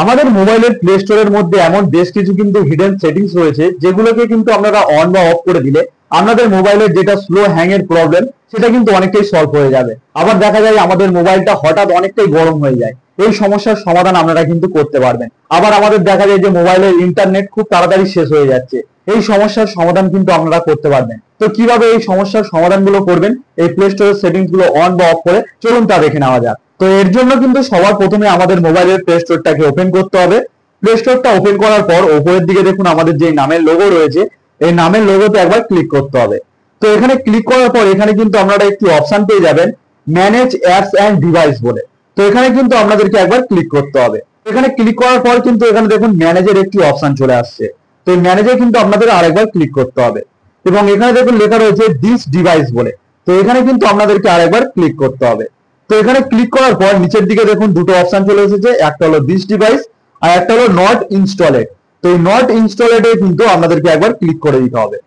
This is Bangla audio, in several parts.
আমাদের মোবাইলের প্লে স্টোরের মধ্যে এমন বেশ কিছু কিন্তু হিডেন সেটিংস রয়েছে যেগুলোকে কিন্তু আপনারা অন বা অফ করে দিলে আপনাদের মোবাইলের যেটা স্লো হ্যাং এর প্রবলেম সেটা কিন্তু অনেকটাই সলভ হয়ে যাবে। আবার দেখা যায় আমাদের মোবাইলটা হঠাৎ অনেকটাই গরম হয়ে যায়, এই সমস্যার সমাধান আপনারা কিন্তু করতে পারবেন। আবার আমাদের দেখা যায় যে মোবাইলের ইন্টারনেট খুব তাড়াতাড়ি শেষ হয়ে যাচ্ছে, এই সমস্যার সমাধান কিন্তু আপনারা করতে পারবেন। তো কিভাবে এই সমস্যার সমাধানগুলো করবেন এই প্লে স্টোরের সেটিংস গুলো অন বা অফ করে, চলুন তা দেখে নেওয়া যাক। তো এর জন্য কিন্তু সবার প্রথমে আমাদের মোবাইলের প্লে স্টোরটাকে ওপেন করতে হবে। প্লে স্টোরটা ওপেন করার পর উপরের দিকে দেখুন আমাদের যে নামের লোগো রয়েছে, এই নামের লোগোতে একবার ক্লিক করতে হবে। তো এখানে ক্লিক করার পর এখানে কিন্তু আপনারা একটি অপশন পেয়ে যাবেন ম্যানেজ অ্যাপস অ্যান্ড ডিভাইস বলে। তো এখানে কিন্তু আপনাদেরকে একবার ক্লিক করতে হবে। এখানে ক্লিক করার পর কিন্তু এখানে দেখুন ম্যানেজের একটি অপশন চলে আসছে। তো এই ম্যানেজে কিন্তু আপনাদের আরেকবার ক্লিক করতে হবে এবং এখানে দেখুন লেখা রয়েছে দিস ডিভাইস বলে। তো এখানে কিন্তু আপনাদেরকে আরেকবার ক্লিক করতে হবে। তো এখানে ক্লিক করার পর নিচের দিকে দেখুন দুটো অপশন চলে এসেছে, একটা হলো দিস ডিভাইস আর একটা হলো নট ইনস্টলেড। তো এই নট ইনস্টলেডে কিন্তু আপনাদেরকে একবার ক্লিক করে দিতে হবে।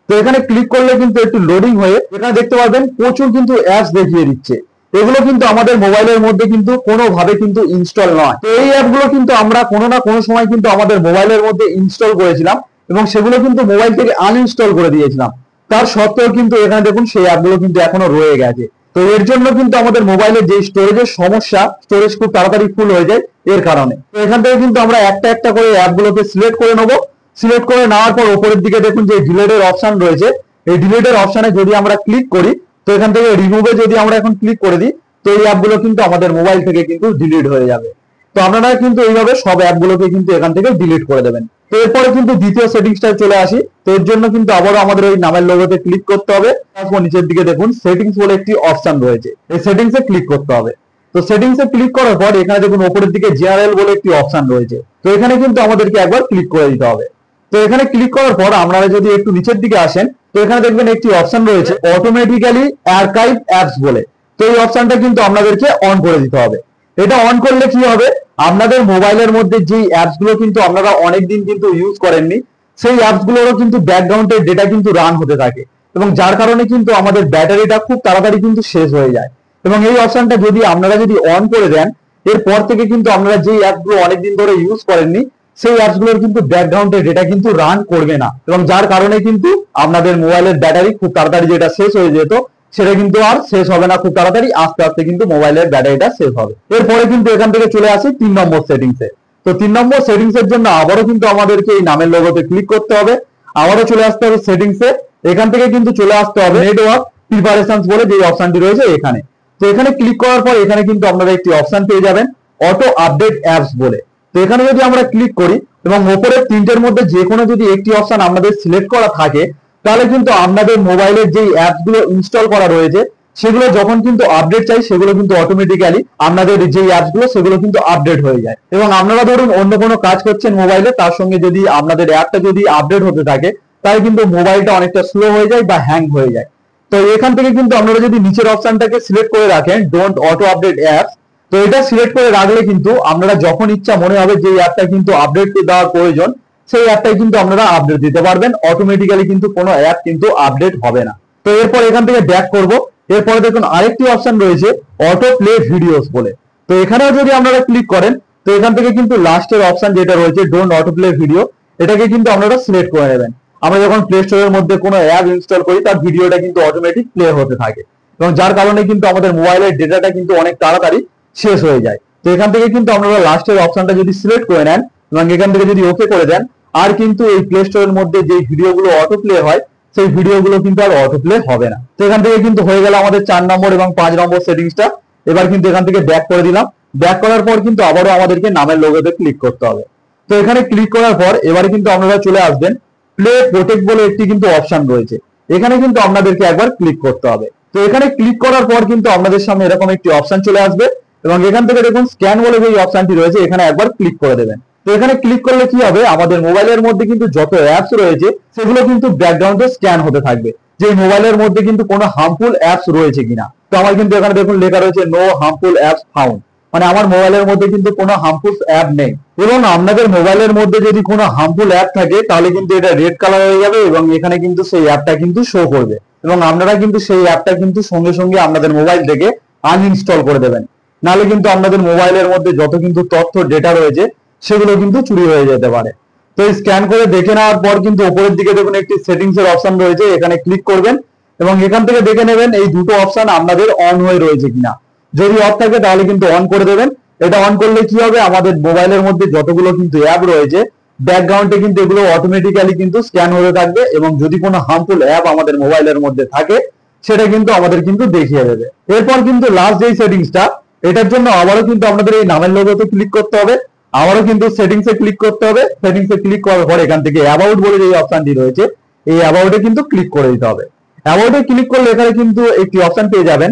তো এখানে ক্লিক করলে কিন্তু একটু লোডিং হয়ে এখানে দেখতে পাবেন প্রচুর কিন্তু অ্যাপস দেখিয়ে দিচ্ছে। এগুলো কিন্তু আমাদের মোবাইলের মধ্যে কিন্তু কোনোভাবে কিন্তু ইনস্টল নয়। তো এই অ্যাপগুলো কিন্তু আমরা কোনো না কোনো সময় কিন্তু আমাদের মোবাইলের মধ্যে ইনস্টল করেছিলাম এবং সেগুলো কিন্তু মোবাইল থেকে আনইনস্টল করে দিয়েছিলাম। তার সত্ত্বেও কিন্তু এখানে দেখুন সেই অ্যাপগুলো কিন্তু এখনো রয়ে গেছে। তো এর জন্য কিন্তু আমাদের মোবাইলের যে স্টোরেজের সমস্যা, স্টোরেজ খুব তাড়াতাড়ি ফুল হয়ে যায় এর কারণে। তো এখান থেকে কিন্তু আমরা একটা একটা করে অ্যাপগুলোকে সিলেক্ট করে নেবো। সিলেক্ট করে নেওয়ার পর উপরের দিকে দেখুন যে ডিলিটের অপশন রয়েছে, এই ডিলিটের অপশনে যদি আমরা ক্লিক করি তো এখান থেকে রিমুভে যদি আমরা এখন ক্লিক করে দিই তো এই অ্যাপগুলো কিন্তু আমাদের মোবাইল থেকে কিন্তু ডিলিট হয়ে যাবে। তো আপনারা কিন্তু এইভাবে সব অ্যাপগুলোকে কিন্তু এখান থেকে ডিলিট করে দেবেন। তো এরপরে কিন্তু দ্বিতীয় সেটিংসটায় চলে আসি। তো এর জন্য কিন্তু আবারও আমাদের ওই নামের লোগোতে ক্লিক করতে হবে। তারপর নিচের দিকে দেখুন সেটিংস বলে একটি অপশন রয়েছে, এই সেটিংসে ক্লিক করতে হবে। তো সেটিংসে ক্লিক করার পর এখানে দেখুন উপরের দিকে জেনারেল বলে একটি অপশন রয়েছে, তো এখানে কিন্তু আমাদেরকে একবার ক্লিক করে দিতে হবে। তো এখানে ক্লিক করার পর আপনারা যদি একটু নিচের দিকে আসেন তো এখানে দেখবেন একটি অপশন রয়েছে অটোমেটিক্যালি আর্কাইভ অ্যাপস বলে। তো এই অপশনটা কিন্তু আপনাদেরকে অন করে দিতে হবে। এটা অন করলে কি হবে, আপনাদের মোবাইলের মধ্যে যেই অ্যাপস গুলো কিন্তু আপনারা অনেকদিন কিন্তু ইউজ করেননি সেই অ্যাপস গুলোরও কিন্তু ব্যাকগ্রাউন্ডের ডেটা কিন্তু রান হতে থাকে এবং যার কারণে কিন্তু আমাদের ব্যাটারিটা খুব তাড়াতাড়ি কিন্তু শেষ হয়ে যায়। এবং এই অপশনটা যদি আপনারা যদি অন করে দেন এরপর থেকে কিন্তু আপনারা যেই অ্যাপগুলো অনেকদিন ধরে ইউজ করেননি সেই অ্যাপসগুলোর কিন্তু ব্যাকগ্রাউন্ডে ডেটা কিন্তু রান করবে না এবং যার কারণে কিন্তু আপনাদের মোবাইলের ব্যাটারি খুব তাড়াতাড়ি যেটা শেষ হয়ে যেত সেটা কিন্তু আর শেষ হবে না খুব তাড়াতাড়ি, আস্তে আস্তে কিন্তু মোবাইলের ব্যাটারিটা শেষ হবে। এরপরে কিন্তু এখান থেকে চলে আসি 3 নম্বর সেটিংসে। তো 3 নম্বর সেটিংস এর জন্য আবারও কিন্তু আমাদেরকে এই নামের লোগোতে ক্লিক করতে হবে, আবারও চলে আসতে হবে সেটিংসে। এখান থেকে কিন্তু চলে আসতে হবে নেটওয়ার্ক প্রিপারেশনস বলে যে অপশনটি রয়েছে এখানে। তো এখানে ক্লিক করার পর এখানে কিন্তু আপনারা একটি অপশন পেয়ে যাবেন অটো আপডেট অ্যাপস বলে। তো এখানে যদি আমরা ক্লিক করি এবং উপরের তিনটের মধ্যে যে কোনো যদি একটি অপশন আমাদের সিলেক্ট করা থাকে তাহলে কিন্তু আপনাদের মোবাইলের যে অ্যাপস গুলো ইনস্টল করা রয়েছে সেগুলো যখন কিন্তু আপডেট চাই সেগুলো কিন্তু অটোমেটিক্যালি আপনাদের যে অ্যাপস গুলো সেগুলো কিন্তু আপডেট হয়ে যায়। এবং আপনারা ধরুন অন্য কোনো কাজ করছেন মোবাইলে, তার সঙ্গে যদি আপনাদের অ্যাপটা যদি আপডেট হতে থাকে তাহলে কিন্তু মোবাইলটা অনেকটা স্লো হয়ে যায় বা হ্যাং হয়ে যায়। তো এখান থেকে কিন্তু আপনারা যদি নিচের অপশনটাকে সিলেক্ট করে রাখেন ডোন্ট অটো আপডেট অ্যাপস, তো এটা সিলেক্ট করে রাখলে কিন্তু আপনারা যখন ইচ্ছা মনে হবে যে অ্যাপটা কিন্তু আপডেট দেওয়ার প্রয়োজন সেই অ্যাপটাই কিন্তু আপনারা আপডেট দিতে পারবেন, অটোমেটিক্যালি কিন্তু কোনো অ্যাপ কিন্তু আপডেট হবে না। তো এরপর এখান থেকে ব্যাক করব। এরপরে দেখুন আরেকটি অপশন রয়েছে অটো প্লে ভিডিওস বলে। তো এখানেও যদি আপনারা ক্লিক করেন তো এখান থেকে কিন্তু লাস্টের অপশন যেটা রয়েছে ডোন্ট অটো প্লে ভিডিও, এটাকে কিন্তু আপনারা সিলেক্ট করে নেবেন। আমরা যখন প্লে স্টোরের মধ্যে কোনো অ্যাপ ইনস্টল করি তার ভিডিওটা কিন্তু অটোমেটিক প্লে হতে থাকে এবং যার কারণে কিন্তু আমাদের মোবাইলের ডেটাটা কিন্তু অনেক তাড়াতাড়ি শেষ হয়ে যায়। তো এখান থেকে কিন্তু আপনারা লাস্টের অপশনটা যদি সিলেক্ট করে নেন এবং এখান থেকে যদি ওকে করে দেন আর কিন্তু এই প্লে স্টোরের মধ্যে যে ভিডিওগুলো অটো প্লে হয় সেই ভিডিওগুলো কিন্তু আর অটো প্লে হবে না। তো এখান থেকে কিন্তু হয়ে গেল আমাদের 4 নম্বর এবং 5 নম্বর সেটিংসটা। এবার কিন্তু এখান থেকে ব্যাক করে দিলাম। ব্যাক করার পর কিন্তু আবারও আমাদেরকে নামের লোগোতে ক্লিক করতে হবে। তো এখানে ক্লিক করার পর এবারে কিন্তু আপনারা চলে আসবেন প্লে প্রোটেক্ট বলে একটি কিন্তু অপশন রয়েছে, এখানে কিন্তু আপনাদেরকে একবার ক্লিক করতে হবে। তো এখানে ক্লিক করার পর কিন্তু আপনাদের সামনে এরকম একটি অপশন চলে আসবে এবং এখান থেকে দেখুন স্ক্যান বলে যে অপশনটি রয়েছে এখানে একবার ক্লিক করে দেবেন। তো এখানে ক্লিক করলে কি হবে, আমাদের মোবাইলের মধ্যে কিন্তু যত অ্যাপস রয়েছে সেগুলো কিন্তু ব্যাকগ্রাউন্ডে স্ক্যান হতে থাকবে যে মোবাইলের মধ্যে কিন্তু কোনো হার্মফুল অ্যাপস রয়েছে কিনা। তো আমার কিন্তু এখানে দেখুন লেখা রয়েছে নো হার্মফুল অ্যাপস ফাউন্ড, মানে আমার মোবাইলের মধ্যে কিন্তু কোনো হার্মফুল অ্যাপ নেই। এবং আপনাদের মোবাইলের মধ্যে যদি কোনো হার্মফুল অ্যাপ থাকে তাহলে কিন্তু এটা রেড কালার হয়ে যাবে এবং এখানে কিন্তু সেই অ্যাপটা কিন্তু শো করবে এবং আপনারা কিন্তু সেই অ্যাপটা কিন্তু সঙ্গে সঙ্গে আপনাদের মোবাইল থেকে আনইনস্টল করে দেবেন, নাহলে কিন্তু আপনাদের মোবাইলের মধ্যে যত কিন্তু তথ্য ডেটা রয়েছে সেগুলো কিন্তু চুরি হয়ে যেতে পারে। তো স্ক্যান করে দেখে নেওয়ার পর কিন্তু উপরের দিকে দেখুন একটি সেটিংস এর অপশন রয়েছে, এখানে ক্লিক করবেন এবং এখান থেকে দেখে নেবেন এই দুটো অপশন আপনাদের অন হয়ে রয়েছে কিনা। যদি অফ থাকে তাহলে কিন্তু অন করে দেবেন। এটা অন করলে কি হবে, আমাদের মোবাইলের মধ্যে যতগুলো কিন্তু অ্যাপ রয়েছে ব্যাকগ্রাউন্ডে কিন্তু এগুলো অটোমেটিক্যালি কিন্তু স্ক্যান হতে থাকবে এবং যদি কোনো হার্মফুল অ্যাপ আমাদের মোবাইলের মধ্যে থাকে সেটা কিন্তু আমাদের কিন্তু দেখিয়ে দেবে। এরপর কিন্তু লাস্ট যেই সেটিংসটা, এটার জন্য আবারও কিন্তু আপনাদের এই নামের লোগোতে ক্লিক করতে হবে, আবারও কিন্তু সেটিংসে ক্লিক করতে হবে। সেটিংসে ক্লিক করার পর এখান থেকে অ্যাবাউট বলে যে অপশনটি রয়েছে এই অ্যাবাউটে কিন্তু ক্লিক করে দিতে হবে। অ্যাবাউটে ক্লিক করলে এখানে কিন্তু একটি অপশন পেয়ে যাবেন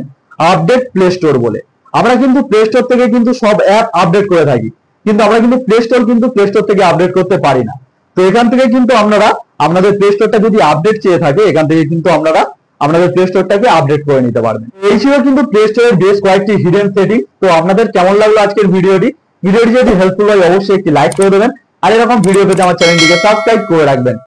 আপডেট প্লে স্টোর বলে। আমরা কিন্তু প্লে স্টোর থেকে কিন্তু সব অ্যাপ আপডেট করে থাকি, কিন্তু আমরা কিন্তু প্লে স্টোর থেকে আপডেট করতে পারি না। তো এখান থেকে কিন্তু আপনারা আপনাদের প্লে স্টোরটা যদি আপডেট চেয়ে থাকে এখান থেকে কিন্তু আপনারা আপনাদের প্লে স্টোরটাকে আপডেট করে নিতে পারবেন। এই ছিল কিন্তু প্লে স্টোরের বেশ কয়েকটি হিডেন সেটিং। তো আপনাদের কেমন লাগলো আজকের ভিডিওটি যদি হেল্পফুল হয় অবশ্যই একটি লাইক করে দেবেন, আর এরকম ভিডিও পেতে আমার চ্যানেলটিকে সাবস্ক্রাইব করে রাখবেন।